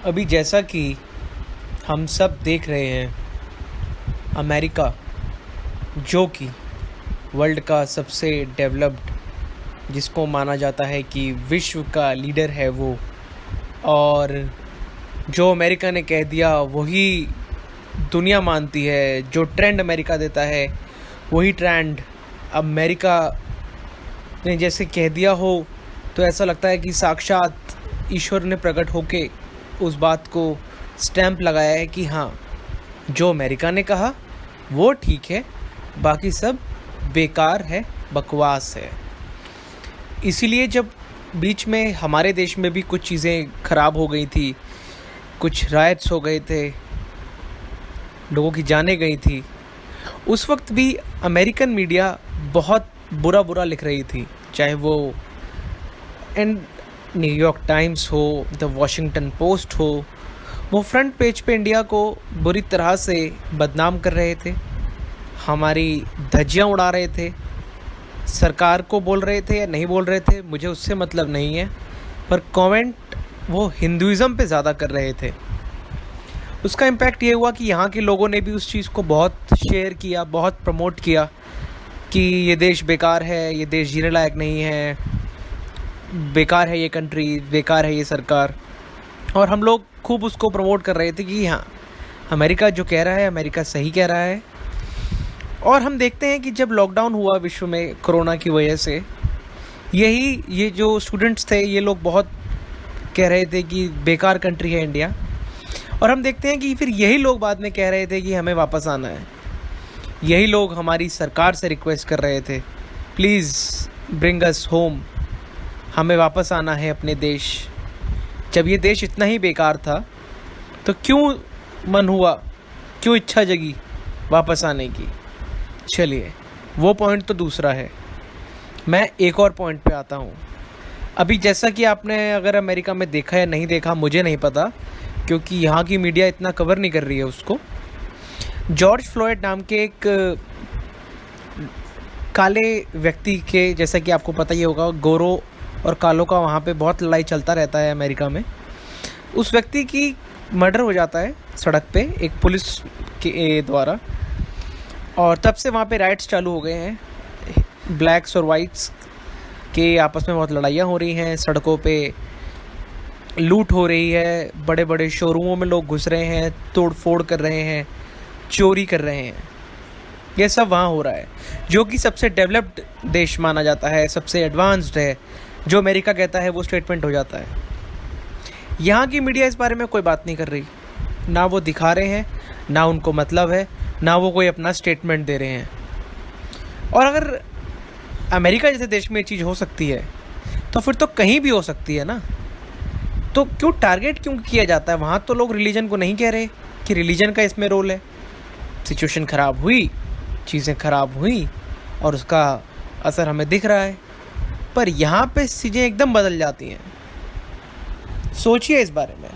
अभी जैसा कि हम सब देख रहे हैं, अमेरिका जो कि वर्ल्ड का सबसे डेवलप्ड, जिसको माना जाता है कि विश्व का लीडर है वो, और जो अमेरिका ने कह दिया वही दुनिया मानती है। जो ट्रेंड अमेरिका देता है वही ट्रेंड अमेरिका ने जैसे कह दिया हो, तो ऐसा लगता है कि साक्षात ईश्वर ने प्रकट होके उस बात को स्टैंप लगाया है कि हाँ, जो अमेरिका ने कहा वो ठीक है, बाकी सब बेकार है, बकवास है। इसीलिए जब बीच में हमारे देश में भी कुछ चीज़ें ख़राब हो गई थी, कुछ राइट्स हो गए थे, लोगों की जानें गई थी, उस वक्त भी अमेरिकन मीडिया बहुत बुरा बुरा लिख रही थी। चाहे वो एंड न्यूयॉर्क टाइम्स हो, द वॉशिंगटन पोस्ट हो, वो फ्रंट पेज पे इंडिया को बुरी तरह से बदनाम कर रहे थे, हमारी धज्जियाँ उड़ा रहे थे। सरकार को बोल रहे थे या नहीं बोल रहे थे मुझे उससे मतलब नहीं है, पर कमेंट वो हिंदुइज़्म पे ज़्यादा कर रहे थे। उसका इम्पैक्ट ये हुआ कि यहाँ के लोगों ने भी उस चीज़ को बहुत शेयर किया, बहुत प्रमोट किया कि ये देश बेकार है, ये देश जीने लायक नहीं है, बेकार है ये कंट्री, बेकार है ये सरकार। और हम लोग खूब उसको प्रमोट कर रहे थे कि हाँ, अमेरिका जो कह रहा है, अमेरिका सही कह रहा है। और हम देखते हैं कि जब लॉकडाउन हुआ विश्व में कोरोना की वजह से, ये जो स्टूडेंट्स थे ये लोग बहुत कह रहे थे कि बेकार कंट्री है इंडिया। और हम देखते हैं कि फिर यही लोग बाद में कह रहे थे कि हमें वापस आना है। यही लोग हमारी सरकार से रिक्वेस्ट कर रहे थे, प्लीज़ ब्रिंग अस होम, हमें वापस आना है अपने देश। जब ये देश इतना ही बेकार था तो क्यों मन हुआ, क्यों इच्छा जगी वापस आने की। चलिए, वो पॉइंट तो दूसरा है। मैं एक और पॉइंट पे आता हूँ। अभी जैसा कि आपने अगर अमेरिका में देखा या नहीं देखा मुझे नहीं पता, क्योंकि यहाँ की मीडिया इतना कवर नहीं कर रही है उसको। जॉर्ज फ्लॉयड नाम के एक काले व्यक्ति के, जैसा कि आपको पता ही होगा, गोरों और कालों का वहाँ पे बहुत लड़ाई चलता रहता है अमेरिका में। उस व्यक्ति की मर्डर हो जाता है सड़क पे एक पुलिस के द्वारा, और तब से वहाँ पे राइट्स चालू हो गए हैं। ब्लैक्स और वाइट्स के आपस में बहुत लड़ाइयाँ हो रही हैं, सड़कों पे लूट हो रही है, बड़े बड़े शोरूमों में लोग घुस रहे हैं, तोड़ फोड़ कर रहे हैं, चोरी कर रहे हैं। ये सब वहाँ हो रहा है, जो कि सबसे डेवलप्ड देश माना जाता है, सबसे एडवांस्ड है। जो अमेरिका कहता है वो स्टेटमेंट हो जाता है। यहाँ की मीडिया इस बारे में कोई बात नहीं कर रही, ना वो दिखा रहे हैं, ना उनको मतलब है, ना वो कोई अपना स्टेटमेंट दे रहे हैं। और अगर अमेरिका जैसे देश में ये चीज़ हो सकती है तो फिर तो कहीं भी हो सकती है ना। तो क्यों टारगेट क्यों किया जाता है? वहाँ तो लोग रिलीजन को नहीं कह रहे कि रिलीजन का इसमें रोल है। सिचुएशन ख़राब हुई, चीज़ें ख़राब हुई और उसका असर हमें दिख रहा है, पर यहाँ पे चीज़ें एकदम बदल जाती हैं। सोचिए इस बारे में।